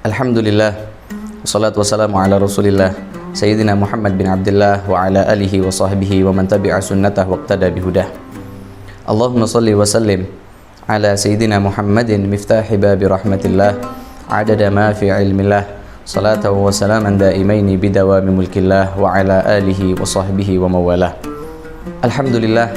Alhamdulillah, wassalatu wassalamu ala rasulillah Sayyidina Muhammad bin Abdullah wa ala alihi wa sahbihi wa man tabi'a sunnatah wa iqtada bihudah. Allahumma salli wa sallim ala Sayyidina Muhammadin miftahi babi rahmatillah adada ma fi ilmillah salatan wa salaman daimaini bidawami mulkillah wa ala alihi wa sahbihi wa mawalah. Alhamdulillah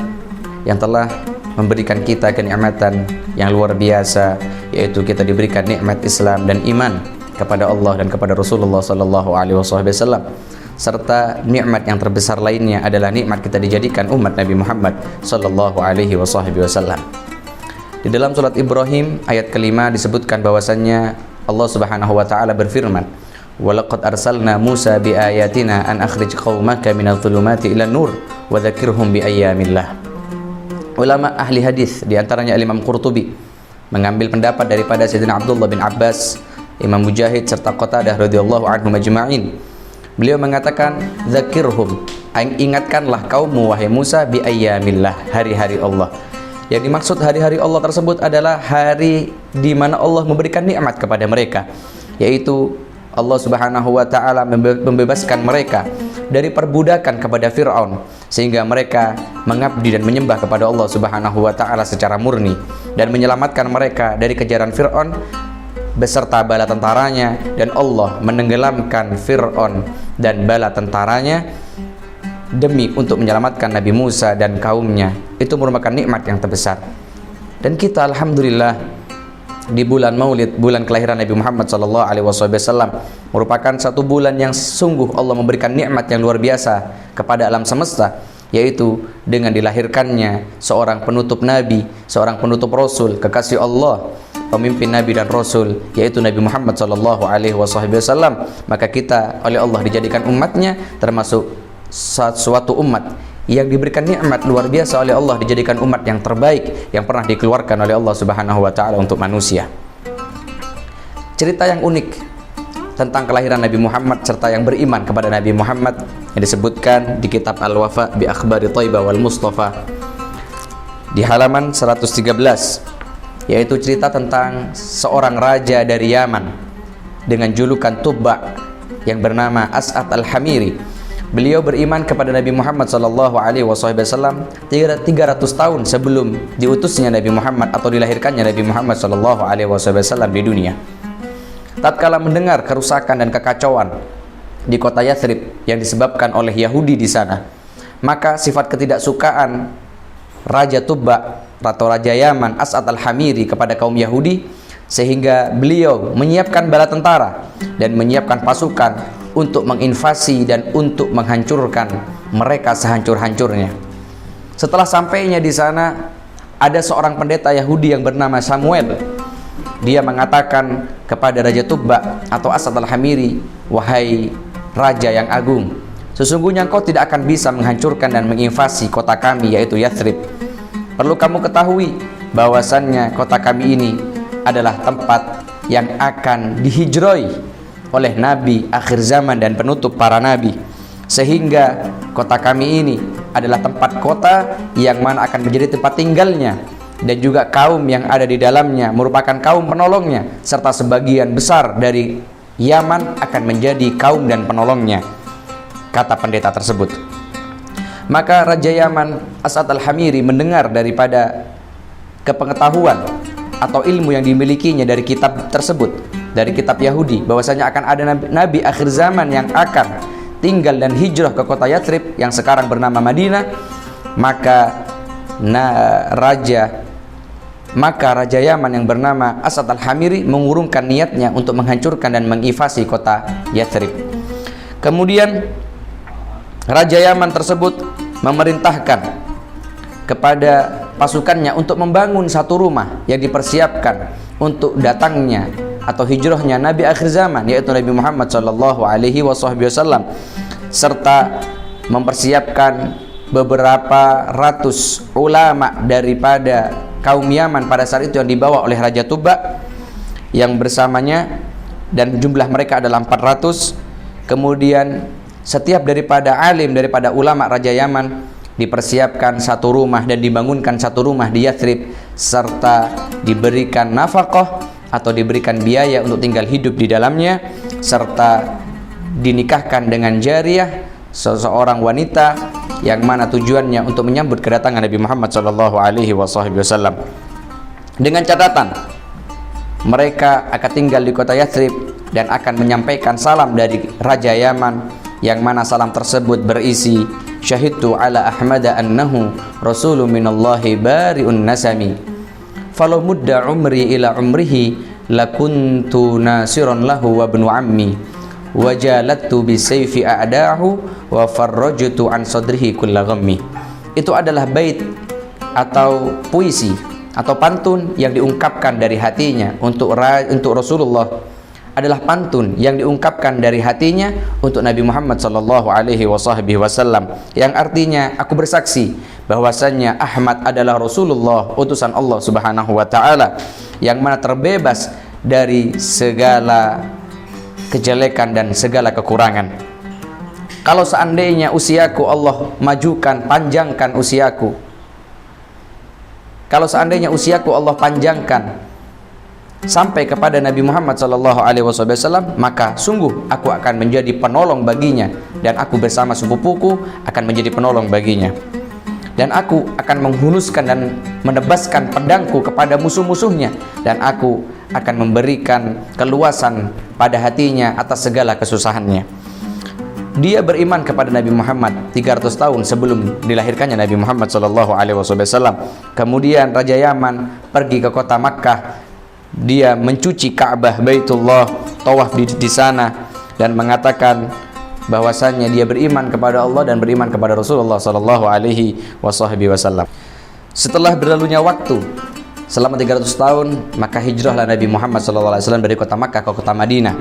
yang telah memberikan kita kenikmatan yang luar biasa, yaitu kita diberikan nikmat Islam dan iman kepada Allah dan kepada Rasulullah sallallahu alaihi wasallam, serta nikmat yang terbesar lainnya adalah nikmat kita dijadikan umat Nabi Muhammad sallallahu alaihi wasallam. Di dalam surat Ibrahim ayat kelima disebutkan bahwasannya Allah Subhanahu wa taala berfirman, "Walaqad arsalna Musa biayatina an akhrij qaumaka minadh dhulumati ilan nur wa dzakirhum biayyamillah." Ulama ahli hadis di antaranya Imam Qurtubi mengambil pendapat daripada Sayyidina Abdullah bin Abbas, Imam Mujahid serta Qatadah radhiyallahu anhum ajma'in. Beliau mengatakan, "Dzakirhum," ingatkanlah kaummu wahai Musa bi ayyamillah, hari-hari Allah. Yang dimaksud hari-hari Allah tersebut adalah hari di mana Allah memberikan nikmat kepada mereka, yaitu Allah Subhanahu wa taala membebaskan mereka dari perbudakan kepada Firaun, sehingga mereka mengabdi dan menyembah kepada Allah Subhanahu wa taala secara murni, dan menyelamatkan mereka dari kejaran Firaun beserta bala tentaranya, dan Allah menenggelamkan Fir'aun dan bala tentaranya demi untuk menyelamatkan Nabi Musa dan kaumnya. Itu merupakan nikmat yang terbesar. Dan kita alhamdulillah di bulan Maulid, bulan kelahiran Nabi Muhammad sallallahu alaihi wasallam, merupakan satu bulan yang sungguh Allah memberikan nikmat yang luar biasa kepada alam semesta, yaitu dengan dilahirkannya seorang penutup nabi, seorang penutup rasul, kekasih Allah, pemimpin nabi dan rasul, yaitu Nabi Muhammad sallallahu alaihi wasallam. Maka kita oleh Allah dijadikan umatnya, termasuk suatu umat yang diberikan nikmat luar biasa oleh Allah, dijadikan umat yang terbaik yang pernah dikeluarkan oleh Allah Subhanahu wa taala untuk manusia. Cerita yang unik tentang kelahiran Nabi Muhammad serta yang beriman kepada Nabi Muhammad yang disebutkan di kitab Al-Wafa bi Akhbari Thaibah wal Mustafa di halaman 113, yaitu cerita tentang seorang raja dari Yaman dengan julukan Tubba yang bernama As'ad al-Hamiri. Beliau beriman kepada Nabi Muhammad sallallahu alaihi wasallam 300 tahun sebelum diutusnya Nabi Muhammad atau dilahirkannya Nabi Muhammad sallallahu alaihi wasallam di dunia. Tatkala mendengar kerusakan dan kekacauan di kota Yathrib yang disebabkan oleh Yahudi di sana, maka sifat ketidaksukaan Raja Tubba atau Raja Yaman As'ad al-Hamiri kepada kaum Yahudi, sehingga beliau menyiapkan bala tentara dan menyiapkan pasukan untuk menginvasi dan untuk menghancurkan mereka sehancur-hancurnya. Setelah sampainya di sana, ada seorang pendeta Yahudi yang bernama Samuel. Dia mengatakan kepada Raja Tubba atau As'ad al-Hamiri, "Wahai Raja yang agung, sesungguhnya engkau tidak akan bisa menghancurkan dan menginvasi kota kami, yaitu Yathrib. Perlu kamu ketahui bahwasannya kota kami ini adalah tempat yang akan dihijroi oleh Nabi akhir zaman dan penutup para Nabi, sehingga kota kami ini adalah tempat kota yang mana akan menjadi tempat tinggalnya, dan juga kaum yang ada di dalamnya merupakan kaum penolongnya, serta sebagian besar dari Yaman akan menjadi kaum dan penolongnya," kata pendeta tersebut. Maka Raja Yaman As'ad al-Hamiri mendengar daripada kepengetahuan atau ilmu yang dimilikinya dari kitab tersebut, dari kitab Yahudi, bahwasanya akan ada nabi akhir zaman yang akan tinggal dan hijrah ke kota Yathrib yang sekarang bernama Madinah. Maka Raja Yaman yang bernama As'ad al-Hamiri mengurungkan niatnya untuk menghancurkan dan menginvasi kota Yathrib. Kemudian Raja Yaman tersebut memerintahkan kepada pasukannya untuk membangun satu rumah yang dipersiapkan untuk datangnya atau hijrahnya Nabi akhir zaman, yaitu Nabi Muhammad sallallahu alaihi wasallam, serta mempersiapkan beberapa ratus ulama daripada kaum Yaman pada saat itu yang dibawa oleh Raja Tubba yang bersamanya, dan jumlah mereka adalah 400. Kemudian setiap daripada alim daripada ulama Raja Yaman dipersiapkan satu rumah dan dibangunkan satu rumah di Yathrib, serta diberikan nafkah atau diberikan biaya untuk tinggal hidup di dalamnya, serta dinikahkan dengan jariyah, seseorang wanita yang mana tujuannya untuk menyambut kedatangan Nabi Muhammad SAW. Dengan catatan mereka akan tinggal di kota Yathrib dan akan menyampaikan salam dari Raja Yaman, yang mana salam tersebut berisi syahidtu ala ahmada annahu rasulun minallahi bari'un nasami falau mudda umri ila umrihi lakuntu nasiran lahu wa ibnu ammi wajalattu bisayfi a'dahu wa farrajtu an sadrihi kulla ghammi. Itu adalah bait atau puisi atau pantun yang diungkapkan dari hatinya untuk Rasulullah, adalah pantun yang diungkapkan dari hatinya untuk Nabi Muhammad SAW, yang artinya aku bersaksi bahwasannya Ahmad adalah Rasulullah, utusan Allah Subhanahu wa taala, yang mana terbebas dari segala kejelekan dan segala kekurangan. Kalau seandainya usiaku Allah majukan, panjangkan usiaku, kalau seandainya usiaku Allah panjangkan sampai kepada Nabi Muhammad SAW, maka sungguh aku akan menjadi penolong baginya, dan aku bersama sepupuku akan menjadi penolong baginya, dan aku akan menghunuskan dan menebaskan pedangku kepada musuh-musuhnya, dan aku akan memberikan keluasan pada hatinya atas segala kesusahannya. Dia beriman kepada Nabi Muhammad 300 tahun sebelum dilahirkannya Nabi Muhammad SAW. Kemudian Raja Yaman pergi ke kota Makkah. Dia mencuci Ka'bah Baitullah, tawaf di sana, dan mengatakan bahwasannya dia beriman kepada Allah dan beriman kepada Rasulullah SAW. Setelah berlalunya waktu selama 300 tahun, maka hijrahlah Nabi Muhammad SAW dari kota Makkah ke kota Madinah.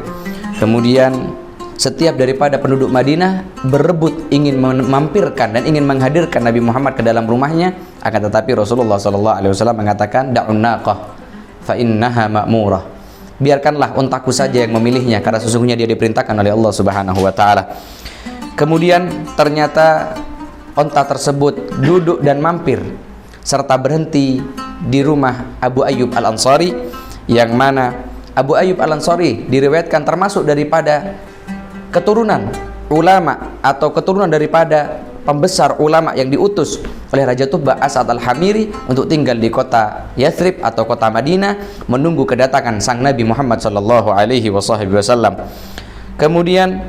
Kemudian setiap daripada penduduk Madinah berebut ingin memampirkan dan ingin menghadirkan Nabi Muhammad ke dalam rumahnya, akan tetapi Rasulullah SAW mengatakan da'un naqah fa innaha ma'murah. Biarkanlah untaku saja yang memilihnya, karena sesungguhnya dia diperintahkan oleh Allah Subhanahu wa taala. Kemudian ternyata unta tersebut duduk dan mampir serta berhenti di rumah Abu Ayyub Al-Ansari, yang mana Abu Ayyub Al-Ansari diriwayatkan termasuk daripada keturunan ulama atau keturunan daripada pembesar ulama yang diutus oleh Raja Tuba As'ad Al-Hamiri untuk tinggal di kota Yathrib atau kota Madinah, menunggu kedatangan sang Nabi Muhammad SAW. Kemudian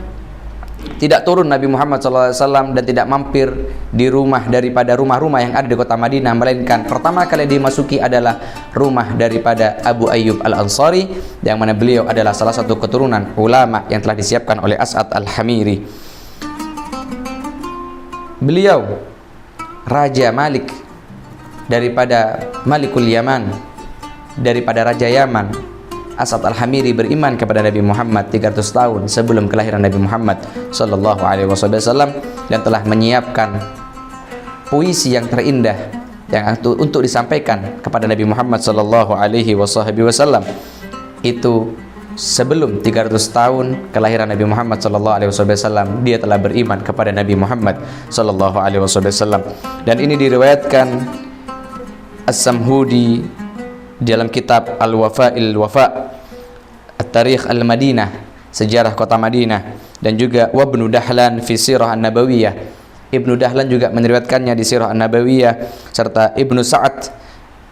tidak turun Nabi Muhammad SAW dan tidak mampir di rumah daripada rumah-rumah yang ada di kota Madinah, melainkan pertama kali dimasuki adalah rumah daripada Abu Ayyub Al-Ansari, yang mana beliau adalah salah satu keturunan ulama yang telah disiapkan oleh As'ad Al-Hamiri. Beliau Raja Malik daripada Malikul Yaman, daripada Raja Yaman. As'ad Al-Hamiri beriman kepada Nabi Muhammad 300 tahun sebelum kelahiran Nabi Muhammad SAW, dan telah menyiapkan puisi yang terindah yang untuk disampaikan kepada Nabi Muhammad SAW. Itu sebelum 300 tahun kelahiran Nabi Muhammad SAW, dia telah beriman kepada Nabi Muhammad SAW. Dan ini diriwayatkan As-Samhudi dalam kitab Al-Wafa'il Wafa' At-Tarikh Al-Madinah, sejarah kota Madinah, dan juga Wabnu Dahlan fi Sirah An-Nabawiyah. Ibnu Dahlan juga meriwayatkannya di Sirah An-Nabawiyah, serta Ibnu Sa'ad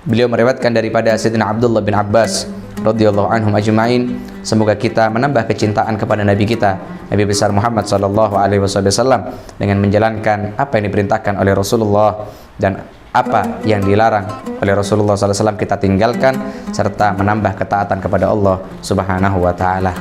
beliau meriwayatkan daripada Sayyidina Abdullah bin Abbas radhiyallahu anhum ajma'in. Semoga kita menambah kecintaan kepada Nabi kita, Nabi besar Muhammad SAW, dengan menjalankan apa yang diperintahkan oleh Rasulullah dan apa yang dilarang oleh Rasulullah SAW kita tinggalkan, serta menambah ketaatan kepada Allah Subhanahu wa taala.